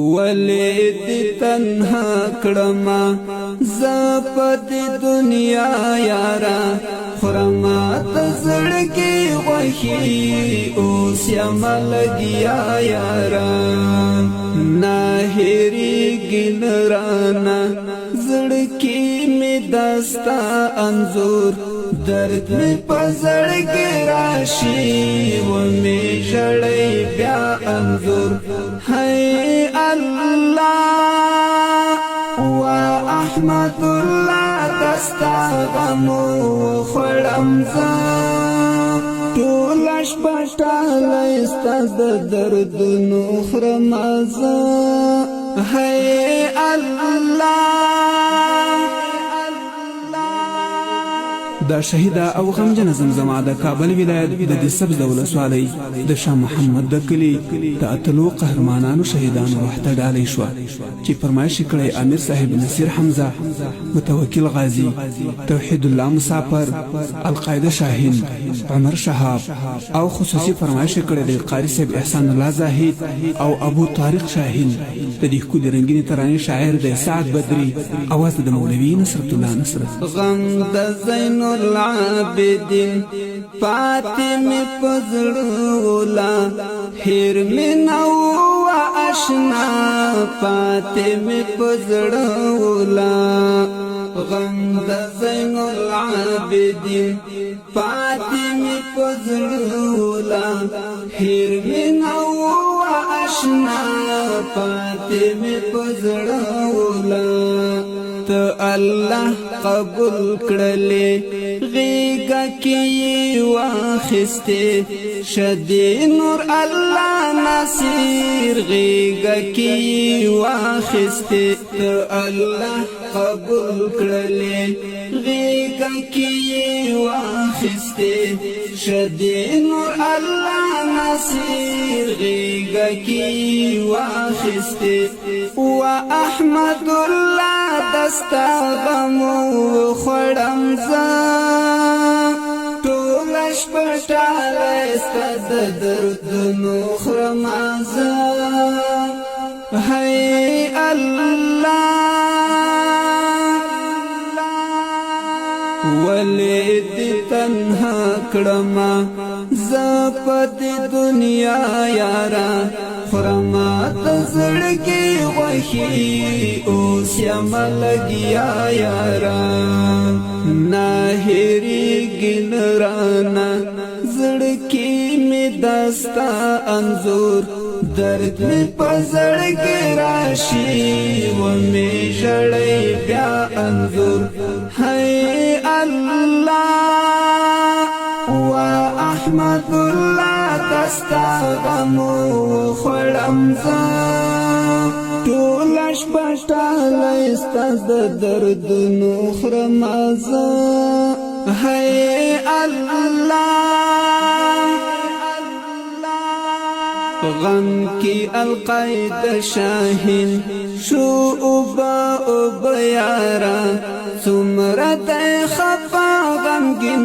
ولید تنها کړما زپد دنیا یارا خرما تزړګي وحي اوس یمل گیا یارا ناهری ګنرانا زړکی می دستا انزور درد می پزړګي راشي و می شړې بیا انزور هاي الله واحمد الله دستغمو خړمزا ټولش پټال استاد درد نو خرمزا هاي الله دا شهیدا او غمجن زمزمه د کابل ولایت د سبز ولسوالۍ د شاه محمد د کلی د اتلو قهرمانانو شهیدانو روح ته ډالۍ شو چې فرمایش کړی امیر صاحب نصیر حمزه متوکل غازی توحید الله مسافر القاعده شاهین عمر شهاب او خصوصي فرمایش کړی د قاری صاحب احسان الله زاهد او ابو طارق شاهین د دې کلی رنگینی ترانې شاعر د سعد بدری اواز د مولوی نصرت الله نصرت غم د زین العابدین فاطم فزړولا هیر منو آشنا فاطم فزړولا غم د زین العابدین فاطم فزړولا هیر منو آشنا فاطم فزړولا ته الله قبول کړلې غیګه کې واخسته شدی نور الله نصیر غیګه کې واخسته ته الله قبول کړلې غیګه کې واخسته شدی نور الله نصیر غیګه کې واخسته واحمد الله دستغمو خړمزا ټولش پټال استاد درد نو خرمزا هاي الله ولید تنها کړما زپد دنیا یارا خرما تزړګي وحي اوس یمل گیا یارا ناهری ګنرانا زړکی می دستا انزور درد می پزړګي راشي و می شړې بیا انزور هاي الله واحمد الله دستغمو خړمزا ټولش پټال استاد درد نو خرمزا هاي الله غم کی القاعده شاهین شو اوبا یارا څومره خفا غمگین